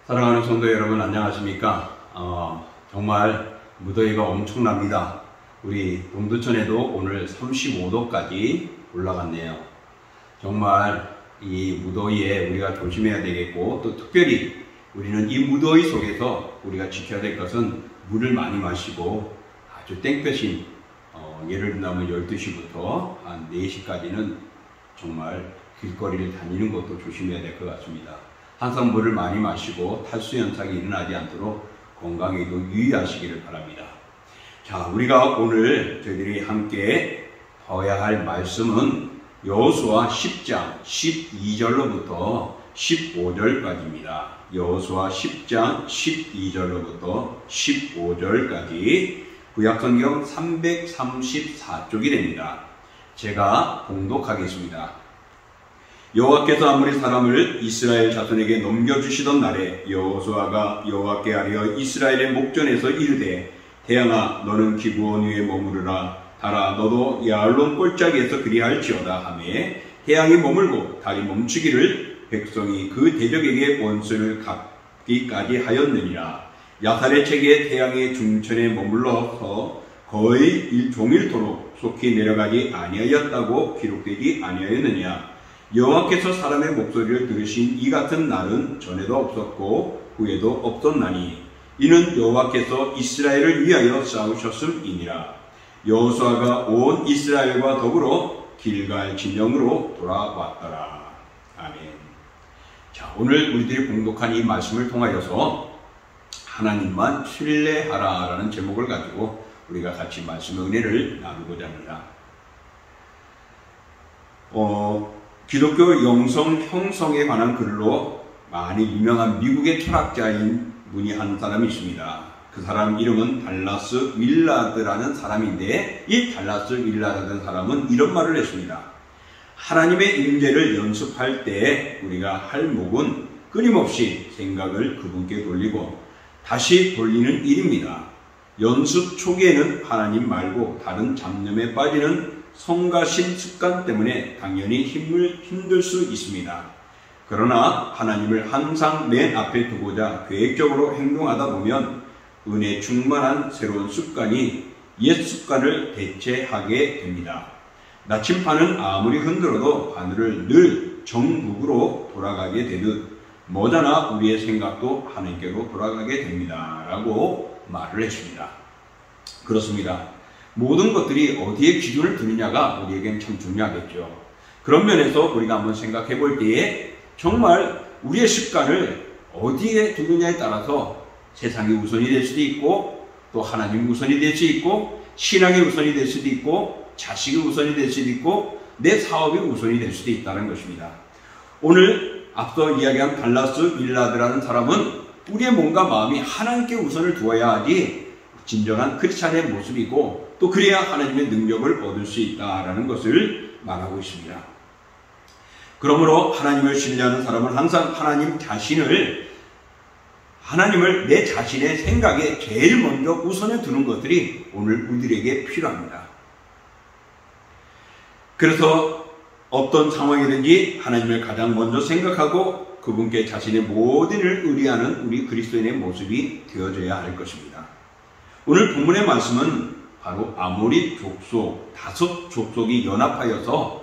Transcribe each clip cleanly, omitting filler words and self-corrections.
사랑하는 성도 여러분, 안녕하십니까? 정말 무더위가 엄청납니다. 우리 동두천에도 오늘 35도까지 올라갔네요. 정말 이 무더위에 우리가 조심해야 되겠고, 또 특별히 우리는 이 무더위 속에서 우리가 지켜야 될 것은 물을 많이 마시고, 아주 땡볕인 예를 들면 12시부터 한 4시까지는 정말 길거리를 다니는 것도 조심해야 될 것 같습니다. 항상 물을 많이 마시고 탈수 현상이 일어나지 않도록 건강에도 유의하시기를 바랍니다. 자, 우리가 오늘 저희들이 함께 봐야 할 말씀은 여호수아 10장 12절로부터 15절까지입니다. 여호수아 10장 12절로부터 15절까지 구약성경 334쪽이 됩니다. 제가 봉독하겠습니다. 여호와께서 아모리 사람을 이스라엘 자손에게 넘겨주시던 날에 여호수아가 여호와께 아뢰어 이스라엘의 목전에서 이르되, 태양아 너는 기브온 위에 머무르라. 달아 너도 야알론 골짜기에서 그리할지어다 하매, 태양이 머물고 달이 멈추기를 백성이 그 대적에게 원수를 갚기까지 하였느니라. 야살의 책에 태양의 중천에 머물러서 거의 종일토록 속히 내려가지 아니하였다고 기록되지 아니하였느냐. 여호와께서 사람의 목소리를 들으신 이 같은 날은 전에도 없었고 후에도 없었나니, 이는 여호와께서 이스라엘을 위하여 싸우셨음이니라. 여호수아가 온 이스라엘과 더불어 길갈 진영으로 돌아왔더라. 아멘. 자, 오늘 우리들이 봉독한 이 말씀을 통하여서 하나님만 신뢰하라 라는 제목을 가지고 우리가 같이 말씀의 은혜를 나누고자 합니다. 기독교 영성 형성에 관한 글로 많이 유명한 미국의 철학자인 분이 한 사람이 있습니다. 그 사람 이름은 달라스 윌라드라는 사람인데, 이 달라스 윌라드라는 사람은 이런 말을 했습니다. 하나님의 임재를 연습할 때 우리가 할 목은 끊임없이 생각을 그분께 돌리고 다시 돌리는 일입니다. 연습 초기에는 하나님 말고 다른 잡념에 빠지는 성가신 습관 때문에 당연히 힘들 수 있습니다. 그러나 하나님을 항상 맨 앞에 두고자 계획적으로 행동하다 보면 은혜 충만한 새로운 습관이 옛 습관을 대체하게 됩니다. 나침판은 아무리 흔들어도 바늘을 늘 정북으로 돌아가게 되듯 머지나 우리의 생각도 하나님께로 돌아가게 됩니다. 라고 말을 했습니다. 그렇습니다. 모든 것들이 어디에 기준을 두느냐가 우리에겐 참 중요하겠죠. 그런 면에서 우리가 한번 생각해 볼 때에 정말 우리의 습관을 어디에 두느냐에 따라서 세상이 우선이 될 수도 있고, 또 하나님이 우선이 될 수 있고, 신앙이 우선이 될 수도 있고, 자식이 우선이 될 수도 있고, 내 사업이 우선이 될 수도 있다는 것입니다. 오늘 앞서 이야기한 달라스 윌라드라는 사람은 우리의 몸과 마음이 하나님께 우선을 두어야 하지 진정한 크리스찬의 모습이고, 또 그래야 하나님의 능력을 얻을 수 있다라는 것을 말하고 있습니다. 그러므로 하나님을 신뢰하는 사람은 항상 하나님을 내 자신의 생각에 제일 먼저 우선에 두는 것들이 오늘 우리에게 필요합니다. 그래서 어떤 상황이든지 하나님을 가장 먼저 생각하고 그분께 자신의 모든 일을 의뢰하는 우리 그리스도인의 모습이 되어져야 할 것입니다. 오늘 본문의 말씀은 바로 아모리 족속 5 족속이 연합하여서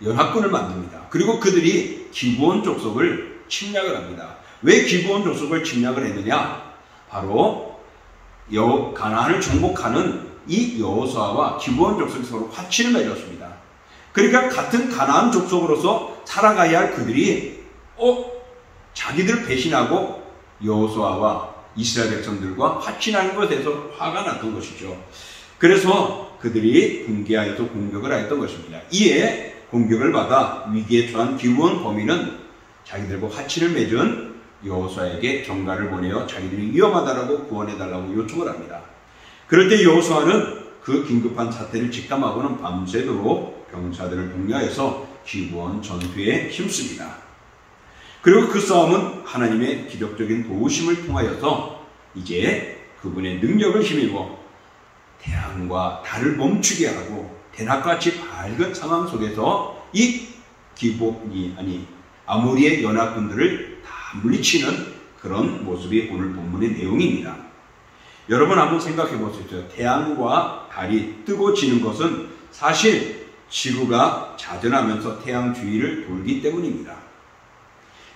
연합군을 만듭니다. 그리고 그들이 기브온 족속을 침략을 합니다. 왜 기브온 족속을 침략을 했느냐? 바로 가나안을 정복하는 이 여호수아와 기브온 족속이 서로 화친을 맺었습니다. 그러니까 같은 가나안 족속으로서 살아가야 할 그들이 자기들 배신하고 여호수아와 이스라엘 백성들과 화친하는 것에서 화가 났던 것이죠. 그래서 그들이 분개하여서 공격을 하였던 것입니다. 이에 공격을 받아 위기에 처한 기브온 범인은 자기들과 화친을 맺은 여호수아에게 전가를 보내어 자기들이 위험하다라고 구원해달라고 요청을 합니다. 그럴 때 여호수아는 그 긴급한 사태를 직감하고는 밤새도록 병사들을 독려해서 기브온 전투에 힘씁니다. 그리고 그 싸움은 하나님의 기적적인 도우심을 통하여서 이제 그분의 능력을 힘입어 태양과 달을 멈추게 하고 대낮같이 밝은 상황 속에서 이 아모리의 연합군들을 다 물리치는 그런 모습이 오늘 본문의 내용입니다. 여러분 한번 생각해 보십시오. 태양과 달이 뜨고 지는 것은 사실 지구가 자전하면서 태양 주위를 돌기 때문입니다.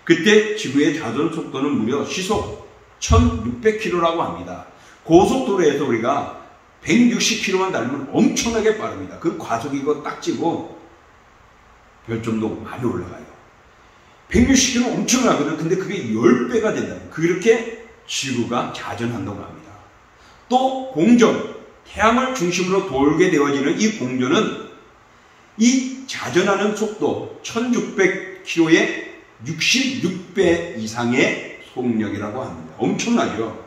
그때 지구의 자전 속도는 무려 시속 1600km라고 합니다. 고속도로에서 우리가 160km만 달리면 엄청나게 빠릅니다. 그 과속이 이거 딱 지고 별점도 많이 올라가요. 160km 엄청나거든요. 근데 그게 10배가 된다. 그렇게 지구가 자전한다고 합니다. 또 공전, 태양을 중심으로 돌게 되어지는 이 공전은 이 자전하는 속도 1600km의 66배 이상의 속력이라고 합니다. 엄청나죠.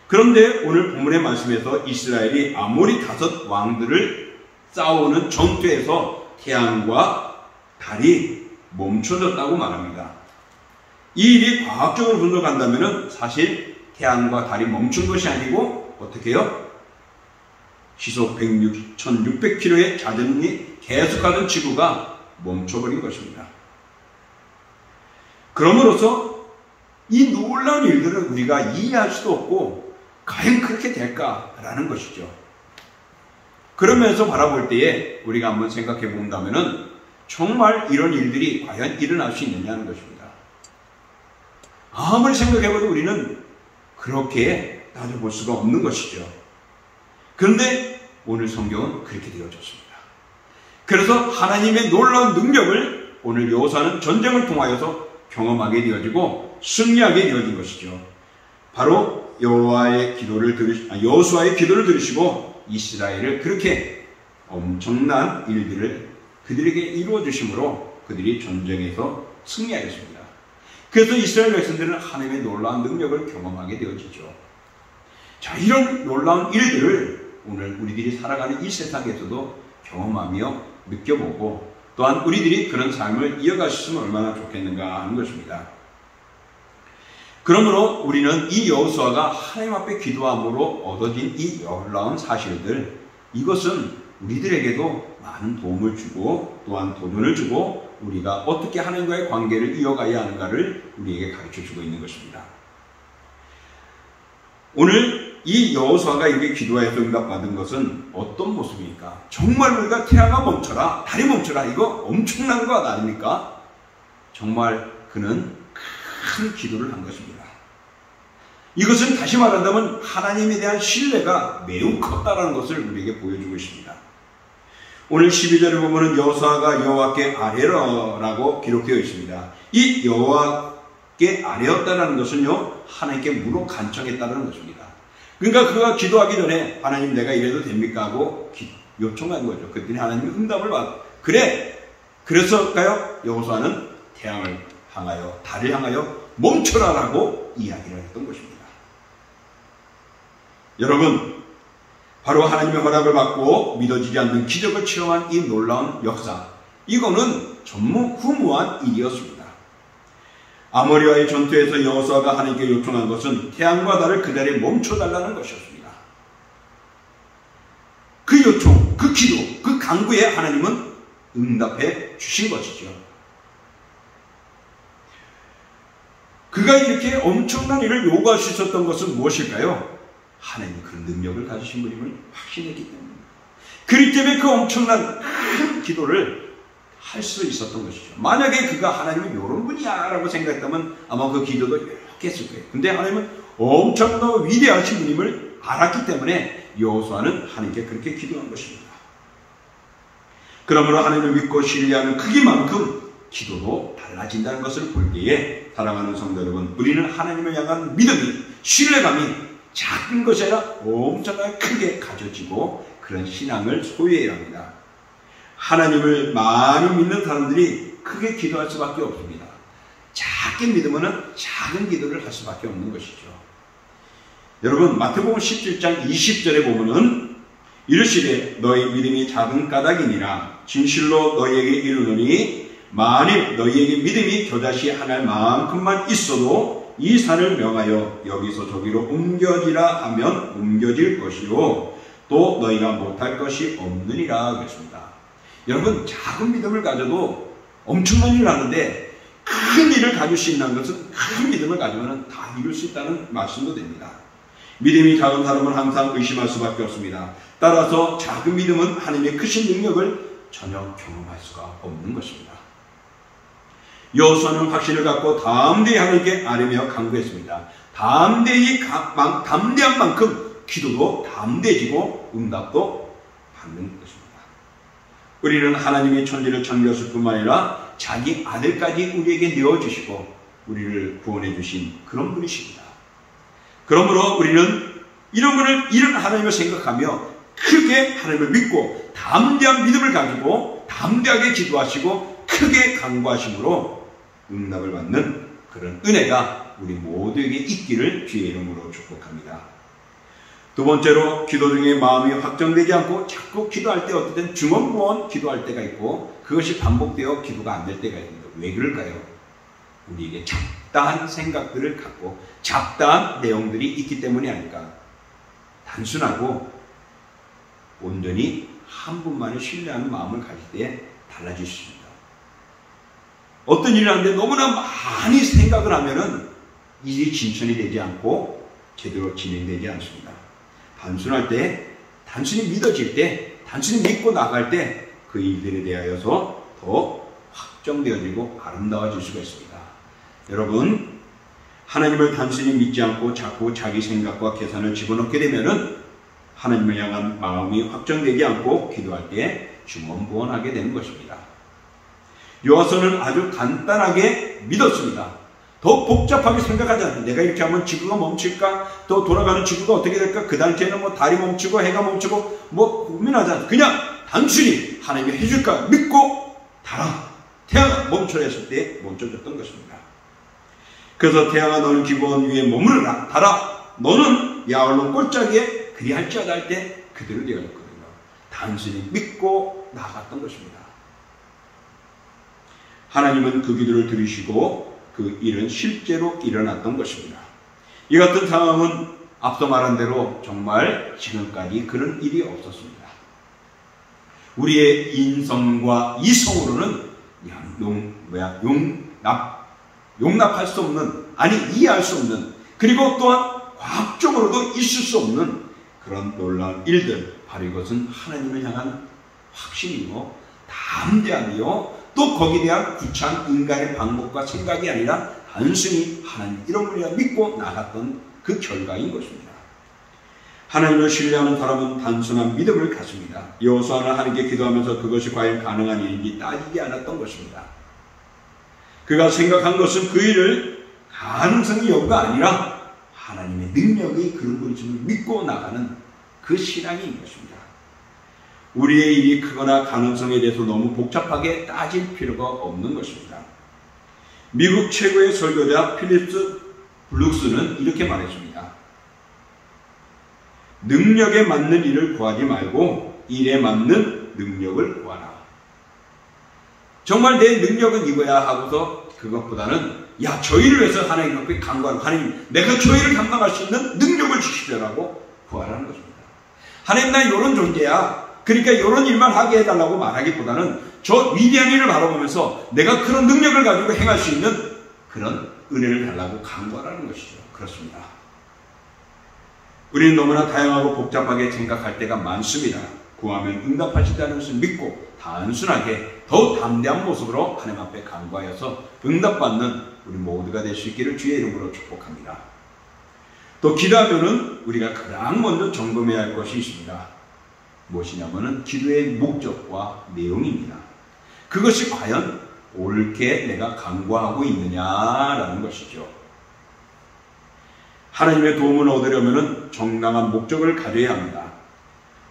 그런데 오늘 본문의 말씀에서 이스라엘이 아모리 5 왕들을 싸우는 전투에서 태양과 달이 멈춰졌다고 말합니다. 이 일이 과학적으로 분석한다면 사실 태양과 달이 멈춘 것이 아니고 어떻게 해요? 시속 1600km의 자전이 계속하던 지구가 멈춰버린 것입니다. 그러므로서 이 놀라운 일들을 우리가 이해할 수도 없고 과연 그렇게 될까라는 것이죠. 그러면서 바라볼 때에 우리가 한번 생각해 본다면 정말 이런 일들이 과연 일어날 수 있느냐는 것입니다. 아무리 생각해봐도 우리는 그렇게 따져볼 수가 없는 것이죠. 그런데 오늘 성경은 그렇게 되어졌습니다. 그래서 하나님의 놀라운 능력을 오늘 여호수아는 전쟁을 통하여서 경험하게 되어지고 승리하게 되어진 것이죠. 바로 여호수아의 기도를 들으시고 이스라엘을 그렇게 엄청난 일들을 그들에게 이루어 주심으로 그들이 전쟁에서 승리하였습니다. 그래서 이스라엘 백성들은 하나님의 놀라운 능력을 경험하게 되어지죠. 자, 이런 놀라운 일들을 오늘 우리들이 살아가는 이 세상에서도 경험하며 느껴보고 또한 우리들이 그런 삶을 이어갈 수 있으면 얼마나 좋겠는가 하는 것입니다. 그러므로 우리는 이 여호수아가 하나님 앞에 기도함으로 얻어진 이 놀라운 사실들, 이것은 우리들에게도 많은 도움을 주고 또한 도전을 주고 우리가 어떻게 하나님과의 관계를 이어가야 하는가를 우리에게 가르쳐주고 있는 것입니다. 오늘 이 여호수아가 이렇게 기도해서 응답받은 것은 어떤 모습입니까? 정말 우리가 태양아 멈춰라, 달이 멈춰라, 이거 엄청난 것 아닙니까? 정말 그는 큰 기도를 한 것입니다. 이것은 다시 말한다면 하나님에 대한 신뢰가 매우 컸다라는 것을 우리에게 보여주고 있습니다. 오늘 12절에 보면 여호수아가 여호와께 아뢰라라고 기록되어 있습니다. 이 여호와께 아뢰었다는 것은요, 하나님께 물어 간청했다는 것입니다. 그러니까 그가 기도하기 전에 하나님 내가 이래도 됩니까 하고 요청한 거죠. 그랬더니 하나님이 응답을 그래, 그래서일까요? 여호수아는 태양을 향하여 달을 향하여 멈춰라라고 이야기를 했던 것입니다. 여러분, 바로 하나님의 허락을 받고 믿어지지 않는 기적을 체험한 이 놀라운 역사, 이거는 전무후무한 일이었습니다. 아모리와의 전투에서 여호수아가 하나님께 요청한 것은 태양과 달을 그 자리에 멈춰달라는 것이었습니다. 그 요청, 그 기도, 그 간구에 하나님은 응답해 주신 것이죠. 그가 이렇게 엄청난 일을 요구할 수 있었던 것은 무엇일까요? 하나님이 그런 능력을 가지신 분임을 확신했기 때문입니다. 그렇기 때문에 그 엄청난 큰 기도를 할 수 있었던 것이죠. 만약에 그가 하나님은 이런 분이야 라고 생각했다면 아마 그 기도도 이렇게 했을 거예요. 근데 하나님은 엄청나고 위대하신 분임을 알았기 때문에 여호수아는 하나님께 그렇게 기도한 것입니다. 그러므로 하나님을 믿고 신뢰하는 크기만큼 기도도 달라진다는 것을 볼 때에 사랑하는 성도 여러분, 우리는 하나님을 향한 믿음이, 신뢰감이 작은 것이 아니라 엄청나게 크게 가져지고 그런 신앙을 소유해야 합니다. 하나님을 많이 믿는 사람들이 크게 기도할 수밖에 없습니다. 작게 믿으면 작은 기도를 할 수밖에 없는 것이죠. 여러분, 마태복음 17장 20절에 보면은 이르시되 너희 믿음이 작은 까닭이니라 진실로 너희에게 이르노니 만일 너희에게 믿음이 겨자씨 한 알만큼만 있어도 이 산을 명하여 여기서 저기로 옮겨지라 하면 옮겨질 것이요 또 너희가 못할 것이 없느니라 그랬습니다. 여러분, 작은 믿음을 가져도 엄청난 일을 하는데 큰 일을 가질 수 있는 것은 큰 믿음을 가지면 다 이룰 수 있다는 말씀도 됩니다. 믿음이 작은 사람은 항상 의심할 수밖에 없습니다. 따라서 작은 믿음은 하나님의 크신 능력을 전혀 경험할 수가 없는 것입니다. 여호수아는 확신을 갖고 담대히 하나님께 아뢰며 간구했습니다. 담대한 만큼 기도도 담대해지고 응답도 받는 것입니다. 우리는 하나님의 천지를 창조했을 뿐만 아니라 자기 아들까지 우리에게 내어주시고 우리를 구원해 주신 그런 분이십니다. 그러므로 우리는 이런 하나님을 생각하며 크게 하나님을 믿고 담대한 믿음을 가지고 담대하게 기도하시고 크게 간구하심으로 응답을 받는 그런 은혜가 우리 모두에게 있기를 주의 이름으로 축복합니다. 두 번째로 기도 중에 마음이 확정되지 않고 자꾸 기도할 때 어떨 땐 중언부언 기도할 때가 있고 그것이 반복되어 기도가 안 될 때가 있습니다. 왜 그럴까요? 우리에게 잡다한 생각들을 갖고 잡다한 내용들이 있기 때문이 아닐까. 단순하고 온전히 한 분만을 신뢰하는 마음을 가질 때 달라질 수 있습니다. 어떤 일을 하는데 너무나 많이 생각을 하면은 일이 진전이 되지 않고 제대로 진행되지 않습니다. 단순할 때, 단순히 믿어질 때, 단순히 믿고 나갈 때 그 일들에 대하여서 더 확정되어지고 아름다워질 수가 있습니다. 여러분, 하나님을 단순히 믿지 않고 자꾸 자기 생각과 계산을 집어넣게 되면은 하나님을 향한 마음이 확정되지 않고 기도할 때 중언부언하게 되는 것입니다. 여호수아는 아주 간단하게 믿었습니다. 더 복잡하게 생각하지 않아요. 내가 이렇게 하면 지구가 멈출까? 또 돌아가는 지구가 어떻게 될까? 그 당시에는 뭐 달이 멈추고 해가 멈추고 뭐 고민하지 않아요. 그냥 단순히 하나님이 해줄까 믿고 달아 태양아 멈춰라 했을 때 멈춰졌던 것입니다. 그래서 태양아 너는 기브온 위에 머무르라. 달아 너는 야홀론 골짜기에 그리할지어다 할 때 그대로 되어졌거든요. 단순히 믿고 나아갔던 것입니다. 하나님은 그 기도를 들으시고 그 일은 실제로 일어났던 것입니다. 이 같은 상황은 앞서 말한 대로 정말 지금까지 그런 일이 없었습니다. 우리의 인성과 이성으로는 용납할 수 없는, 아니 이해할 수 없는, 그리고 또한 과학적으로도 있을 수 없는 그런 놀라운 일들, 바로 이것은 하나님을 향한 확신이요 담대함이요 또 거기에 대한 구차한 인간의 방법과 생각이 아니라 단순히 하나님 이런 분이라 믿고 나갔던 그 결과인 것입니다. 하나님을 신뢰하는 사람은 단순한 믿음을 갖습니다. 여호수아는 하나님께 기도하면서 그것이 과연 가능한 일인지 따지지 않았던 것입니다. 그가 생각한 것은 그 일을 가능성이 여부가 아니라 하나님의 능력이 그런 분이심을 믿고 나가는 그 신앙인 것입니다. 우리의 일이 크거나 가능성에 대해서 너무 복잡하게 따질 필요가 없는 것입니다. 미국 최고의 설교자 필립스 블룩스는 이렇게 말했습니다. 능력에 맞는 일을 구하지 말고 일에 맞는 능력을 구하라. 정말 내 능력은 이거야 하고서 그것보다는 야 저 일을 위해서 하나님 앞에 간구하는 하나님 내가 저 일을 감당할 수 있는 능력을 주시려고 구하라는 것입니다. 하나님 나 이런 존재야. 그러니까 이런 일만 하게 해달라고 말하기보다는 저 위대한 일을 바라보면서 내가 그런 능력을 가지고 행할 수 있는 그런 은혜를 달라고 간구하라는 것이죠. 그렇습니다. 우리는 너무나 다양하고 복잡하게 생각할 때가 많습니다. 구하면 응답하신다는 것을 믿고 단순하게 더 담대한 모습으로 하나님 앞에 간구하여서 응답받는 우리 모두가 될 수 있기를 주의 이름으로 축복합니다. 또 기도하면은 우리가 가장 먼저 점검해야 할 것이 있습니다. 무엇이냐면은 기도의 목적과 내용입니다. 그것이 과연 옳게 내가 간구하고 있느냐라는 것이죠. 하나님의 도움을 얻으려면은 정당한 목적을 가져야 합니다.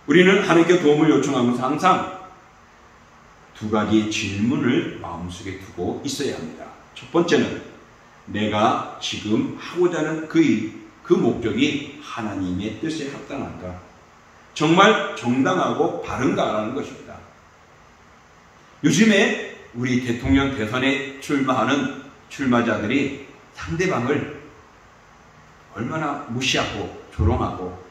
우리는 하나님께 도움을 요청하면서 항상 두 가지 질문을 마음속에 두고 있어야 합니다. 첫 번째는 내가 지금 하고자 하는 그 목적이 하나님의 뜻에 합당한가? 정말 정당하고 바른가라는 것입니다. 요즘에 우리 대통령 대선에 출마하는 출마자들이 상대방을 얼마나 무시하고 조롱하고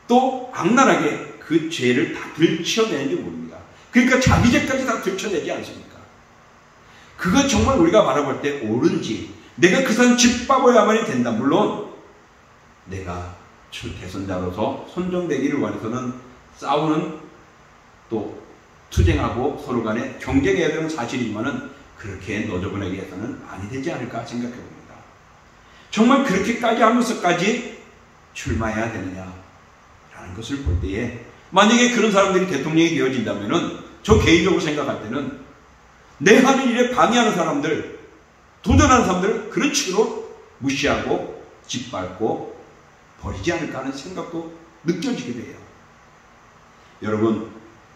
또 악랄하게 그 죄를 다 들춰내는지 모릅니다. 그러니까 자기 죄까지 다 들춰내지 않습니까? 그것 정말 우리가 바라볼 때 옳은지, 내가 그 사람 짓밟아야만이 된다. 물론 내가 대선자로서 선정되기를 원해서는 싸우는, 또 투쟁하고 서로 간에 경쟁해야 되는 사실이지만은 그렇게 너저분하게 해서는 아니 되지 않을까 생각해 봅니다. 정말 그렇게까지 하면서까지 출마해야 되느냐라는 것을 볼 때에, 만약에 그런 사람들이 대통령이 되어진다면은 저 개인적으로 생각할 때는 내 하는 일에 방해하는 사람들, 도전하는 사람들을 그런 식으로 무시하고 짓밟고 버리지 않을까 하는 생각도 느껴지게 돼요. 여러분,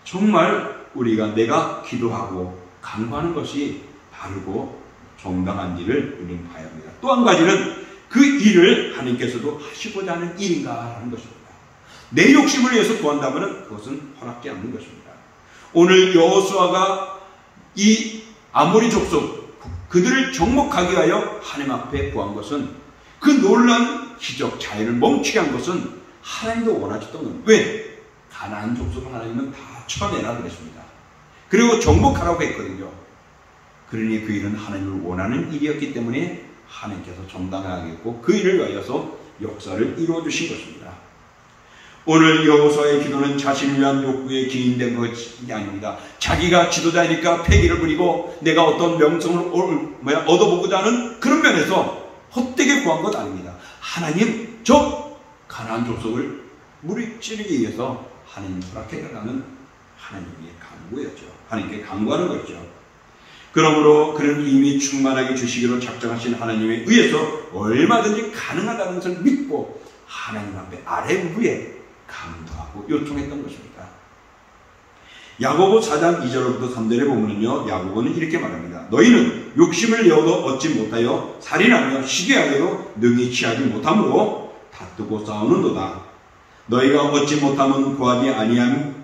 정말 우리가 내가 기도하고 간구하는 것이 바르고 정당한지를 우리는 봐야 합니다. 또 한 가지는 그 일을 하나님께서도 하시고자 하는 일인가 하는 것입니다. 내 욕심을 위해서 구한다면 그것은 허락지 않는 것입니다. 오늘 여호수아가 이 아모리 족속, 그들을 정복하기 위하여 하나님 앞에 구한 것은, 그 놀라운 기적 자유를 멈추게 한 것은 하나님도 원하지도 않는, 왜? 가나안 족속을 하나님은 다 쳐내라 그랬습니다. 그리고 정복하라고 했거든요. 그러니 그 일은 하나님을 원하는 일이었기 때문에 하나님께서 정당하게 했고 그 일을 위하여서 역사를 이루어 주신 것입니다. 오늘 여호수아의 기도는 자신을 위한 욕구에 기인된 것이 아닙니다. 자기가 지도자니까 패기를 부리고 내가 어떤 명성을 얻어보고자 하는 그런 면에서 헛되게 구한 것 아닙니다. 하나님, 저 가나안 족속을 무찌르기 위해서 하나님 허락해달라는 하나님의 간구였죠. 하나님께 간구하는 거죠. 그러므로 그는 이미 충만하게 주시기로 작정하신 하나님에 의해서 얼마든지 가능하다는 것을 믿고 하나님 앞에 아래 부부에 감도하고 요청했던 것입니다. 야고보 4장 2절부터 3절에 보면요, 야고보는 이렇게 말합니다. 너희는 욕심을 내어도 얻지 못하여 살인하며 시기하게도 능히 취하지 못함으로 다투고 싸우는도다. 너희가 얻지 못하면 구하지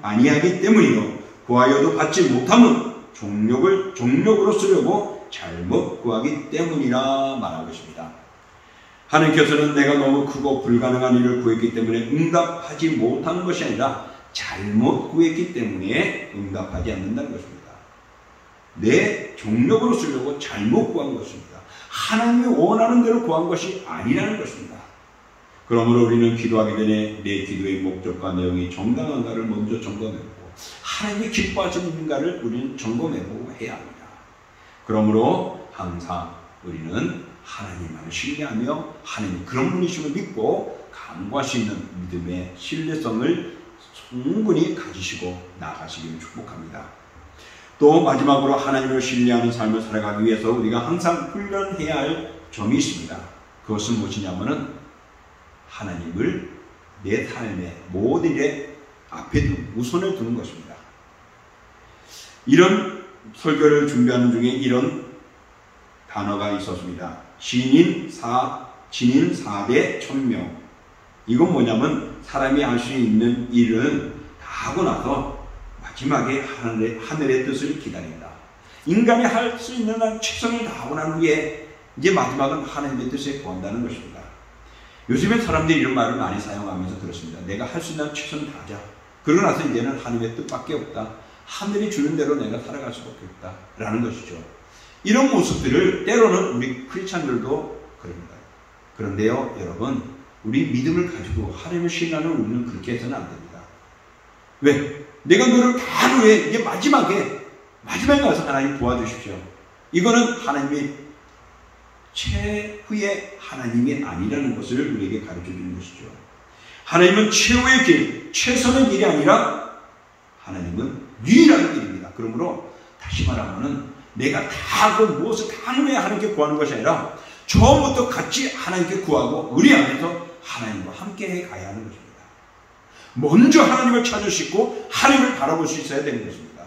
아니하기 때문이요, 구하여도 받지 못하면 종력으로 쓰려고 잘못 구하기 때문이라 말하고 있습니다. 하나님께서는 내가 너무 크고 불가능한 일을 구했기 때문에 응답하지 못하는 것이 아니라 잘못 구했기 때문에 응답하지 않는다는 것입니다. 내 종력으로 쓰려고 잘못 구한 것입니다. 하나님이 원하는 대로 구한 것이 아니라는 것입니다. 그러므로 우리는 기도하기 전에 내 기도의 목적과 내용이 정당한가를 먼저 점검해보고 하나님이 기뻐하시는가를 우리는 점검해보고 해야 합니다. 그러므로 항상 우리는 하나님만을 신뢰하며 하나님 그런 분이심을 믿고 간구할 수 있는 믿음의 신뢰성을 충분히 가지시고 나아가시기를 축복합니다. 또 마지막으로 하나님을 신뢰하는 삶을 살아가기 위해서 우리가 항상 훈련해야 할 점이 있습니다. 그것은 무엇이냐면은 하나님을 내 삶의 모든 일에 앞에 우선을 두는 것입니다. 이런 설교를 준비하는 중에 이런 단어가 있었습니다. 진인 4대 천명. 이건 뭐냐면 사람이 할 수 있는 일은 다 하고 나서 마지막에 하늘의 뜻을 기다린다. 인간이 할 수 있는 한 최선을 다하고 난 후에 이제 마지막은 하나님의 뜻에 구한다는 것입니다. 요즘에 사람들이 이런 말을 많이 사용하면서 그렇습니다. 내가 할 수 있는 한 최선을 다하자. 그러고 나서 이제는 하나님의 뜻밖에 없다. 하늘이 주는 대로 내가 살아갈 수밖에 없다. 라는 것이죠. 이런 모습들을 때로는 우리 크리스찬들도 그럽니다. 그런데요, 여러분, 우리 믿음을 가지고 하나님을 신뢰하는 우리는 그렇게 해서는 안 됩니다. 왜? 내가 너를 다 한 후에 이제 마지막에 가서 하나님 도와주십시오. 이거는 하나님이 최후의 하나님이 아니라는 것을 우리에게 가르쳐 주는 것이죠. 하나님은 최후의 길, 최선의 길이 아니라 하나님은 유일한 길입니다. 그러므로 다시 말하면은 내가 다 하고 무엇을 다 한 후에 하나님께 구하는 것이 아니라 처음부터 같이 하나님께 구하고 우리 안에서 하나님과 함께 해 가야 하는 것입니다. 먼저 하나님을 찾을 수 있고 하나님을 바라볼 수 있어야 되는 것입니다.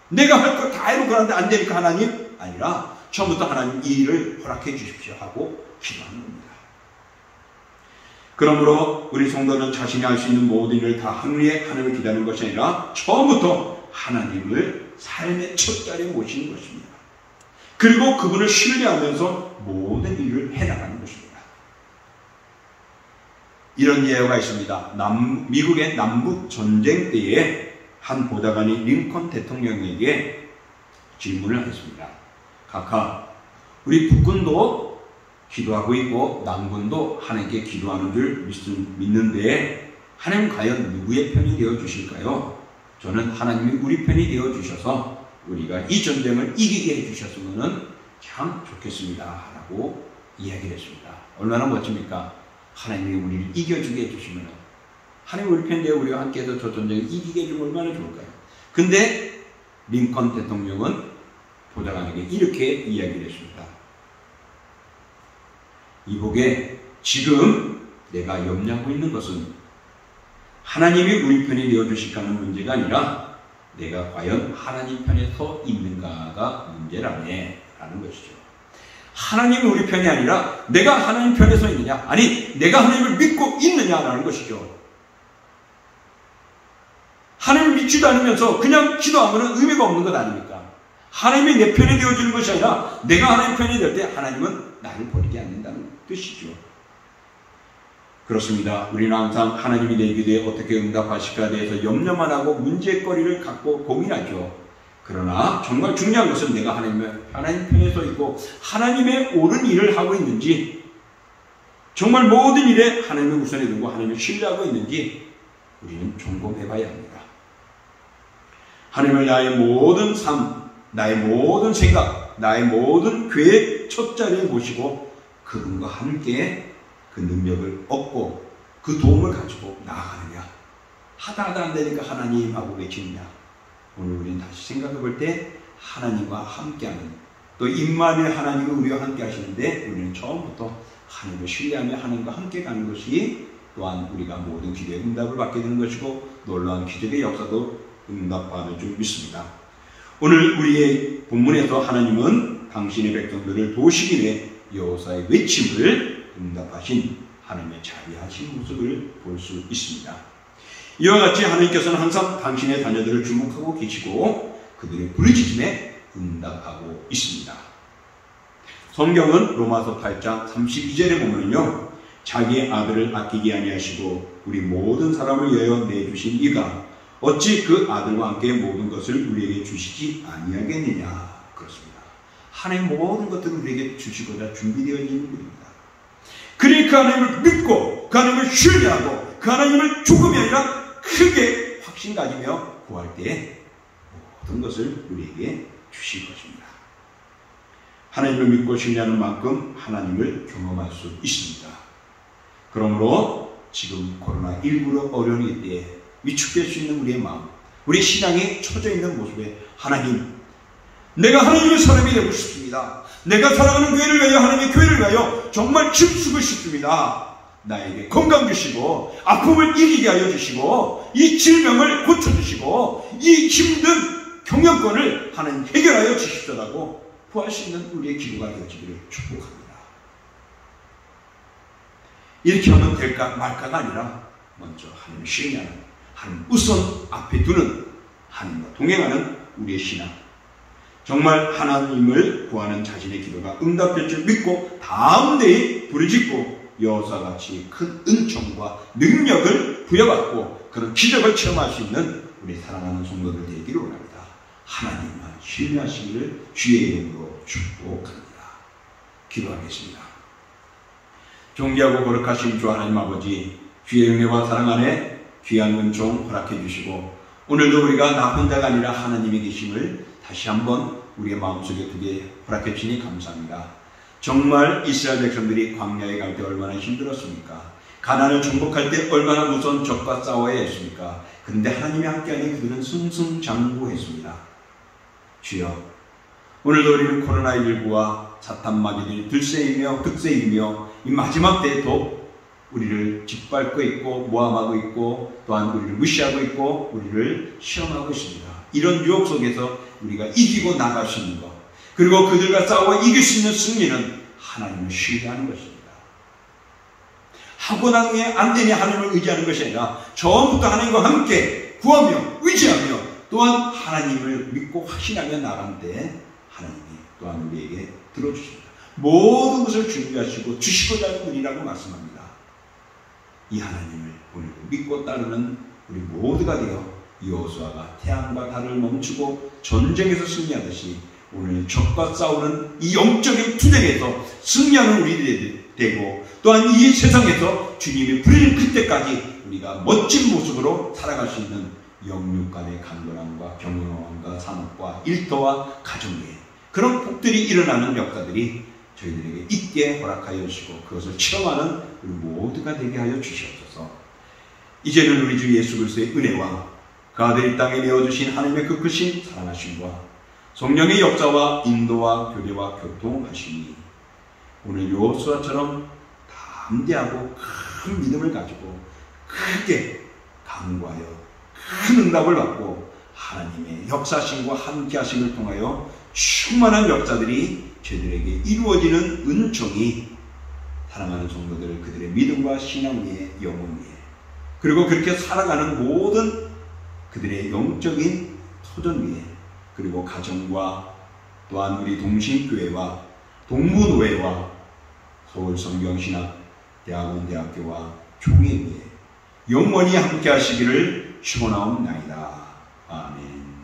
내가 할 거 다 해놓고 하는데 안 되니까 하나님 아니라 처음부터 하나님 이 일을 허락해 주십시오 하고 기도하는 겁니다. 그러므로 우리 성도는 자신이 할 수 있는 모든 일을 다 한 후에 하나님을 기다리는 것이 아니라 처음부터 하나님을 삶의 첫 자리에 모시는 것입니다. 그리고 그분을 신뢰하면서 모든 일을 해나가는 것입니다. 이런 예화가 있습니다. 미국의 남북 전쟁 때에 한 보좌관이 링컨 대통령에게 질문을 했습니다. 각하, 우리 북군도 기도하고 있고 남군도 하나님께 기도하는 줄 믿는데 하나님 과연 누구의 편이 되어 주실까요? 저는 하나님이 우리 편이 되어 주셔서 우리가 이 전쟁을 이기게 해주셨으면 참 좋겠습니다 라고 이야기를 했습니다. 얼마나 멋집니까? 하나님이 우리를 이겨주게 해주시면 하나님 우리 편인데 우리와 함께해서 저 전쟁을 이기게 해주면 얼마나 좋을까요? 근데 링컨 대통령은 보좌관에게 이렇게 이야기를 했습니다. 이복에 지금 내가 염려하고 있는 것은 하나님이 우리 편이 되어주실까는 문제가 아니라 내가 과연 하나님 편에 서 있는가가 문제라네 라는 것이죠. 하나님이 우리 편이 아니라 내가 하나님 편에 서 있느냐, 아니 내가 하나님을 믿고 있느냐라는 것이죠. 하나님을 믿지도 않으면서 그냥 기도하면 의미가 없는 것 아닙니까? 하나님이 내 편이 되어주는 것이 아니라 내가 하나님 편이 될 때 하나님은 나를 버리지 않는다는 뜻이죠. 그렇습니다. 우리는 항상 하나님이 내 기도에 어떻게 응답하실까에 대해서 염려만 하고 문제거리를 갖고 고민하죠. 그러나 정말 중요한 것은 내가 하나님 편에 서 있고 하나님의 옳은 일을 하고 있는지, 정말 모든 일에 하나님을 우선에 두고 하나님을 신뢰하고 있는지 우리는 점검해 봐야 합니다. 하나님을 나의 모든 삶, 나의 모든 생각, 나의 모든 계획 첫 자리에 모시고 그분과 함께 그 능력을 얻고 그 도움을 가지고 나아가느냐, 하다 안 되니까 하나님 하고 외치느냐. 오늘 우리는 다시 생각해 볼 때 하나님과 함께하는, 또 임마누엘 하나님은 우리와 함께 하시는데 우리는 처음부터 하나님을 신뢰하며 하나님과 함께 가는 것이 또한 우리가 모든 기도의 응답을 받게 되는 것이고 놀라운 기적의 역사도 응답받을 줄 믿습니다. 오늘 우리의 본문에서 하나님은 당신의 백성들을 도우시기 위해 여호사의 외침을 응답하신 하나님의 자비하신 모습을 볼 수 있습니다. 이와 같이 하나님께서는 항상 당신의 자녀들을 주목하고 계시고 그들의 부르짖음에 응답하고 있습니다. 성경은 로마서 8장 32절에 보면요, 자기의 아들을 아끼게 아니하시고 우리 모든 사람을 위하여 내주신 이가 어찌 그 아들과 함께 모든 것을 우리에게 주시지 아니하겠느냐. 그렇습니다. 하나님 모든 것들을 우리에게 주시고자 준비되어 있는 분입니다. 그러니 그 하나님을 믿고 그 하나님을 신뢰하고 그 하나님을 조금이 아니라 크게 확신 가지며 구할 때 모든 것을 우리에게 주실 것입니다. 하나님을 믿고 신뢰하는 만큼 하나님을 경험할 수 있습니다. 그러므로 지금 코로나19로 어려운 이때에 위축될 수 있는 우리의 마음, 우리 신앙이 처져 있는 모습에 하나님, 내가 하나님의 사람이 되고 싶습니다. 내가 살아가는 교회를 위하여 하나님의 교회를 위하여 정말 힘쓰고 싶습니다. 나에게 건강 주시고 아픔을 이기게 하여 주시고 이 질병을 고쳐주시고 이 힘든 경영권을 하나님 해결하여 주십시오라고 구할 수 있는 우리의 기도가 되어지기를 축복합니다. 이렇게 하면 될까 말까가 아니라 먼저 하나님을 신뢰하는, 하나님 우선 앞에 두는, 하나님과 동행하는 우리의 신앙, 정말 하나님을 구하는 자신의 기도가 응답될 줄 믿고 다음 데에 부르짖고 여호사와 같이 큰 은총과 능력을 부여받고 그런 기적을 체험할 수 있는 우리 사랑하는 성도들 되기를 원합니다. 하나님만 신뢰하시기를 주의 이름으로 축복합니다. 기도하겠습니다. 존귀하고 거룩하신 주 하나님 아버지, 주의 은혜와 사랑 안에 귀한 은총 허락해 주시고 오늘도 우리가 나 혼자가 아니라 하나님이 계심을 다시 한번 우리의 마음속에 두게 허락해 주시니 감사합니다. 정말 이스라엘 백성들이 광야에 갈 때 얼마나 힘들었습니까? 가나안을 정복할 때 얼마나 무서운 적과 싸워야 했습니까? 그런데 하나님이 함께하니 그들은 승승장구했습니다. 주여, 오늘도 우리는 코로나19와 사탄 마귀들이 들새이며 득세이며 이 마지막 때에도 우리를 짓밟고 있고 모함하고 있고 또한 우리를 무시하고 있고 우리를 시험하고 있습니다. 이런 유혹 속에서 우리가 이기고 나갈 수 있는 것, 그리고 그들과 싸워 이길 수 있는 승리는 하나님을 신뢰하는 것입니다. 하고 난 후에 안 되니 하나님을 의지하는 것이 아니라 처음부터 하나님과 함께 구하며 의지하며 또한 하나님을 믿고 확신하며 나간 때 하나님이 또한 우리에게 들어주십니다. 모든 것을 준비하시고 주시고자 하는 분이라고 말씀합니다. 이 하나님을 오늘도 믿고 따르는 우리 모두가 되어 여호수아가 태양과 달을 멈추고 전쟁에서 승리하듯이 오늘 적과 싸우는 이 영적인 투쟁에서 승리하는 우리들이 되고, 또한 이 세상에서 주님이 부르는 그때까지 우리가 멋진 모습으로 살아갈 수 있는 영육 간의 간절함과 경영함과 산업과 일터와 가정에 그런 복들이 일어나는 역사들이 저희들에게 있게 허락하여 주시고, 그것을 체험하는 우리 모두가 되게 하여 주시옵소서. 이제는 우리 주 예수 그리스도의 은혜와 그 아들 이 땅에 내어주신 하나님의 그 크신 사랑하심과 성령의 역사와 인도와 교대와 교통하심이 오늘 여호수아처럼 담대하고 큰 믿음을 가지고 크게 강구하여 큰 응답을 받고 하나님의 역사심과 함께하심을 통하여 충만한 역사들이 저희들에게 이루어지는 은총이 사랑하는 성도들 그들의 믿음과 신앙 위에 영혼 위에, 그리고 그렇게 살아가는 모든 그들의 영적인 토전 위에, 그리고 가정과 또한 우리 동신교회와 동문회와 서울성경신학대학원 대학교와 총회 위에 영원히 함께 하시기를 축원하옵나이다. 아멘.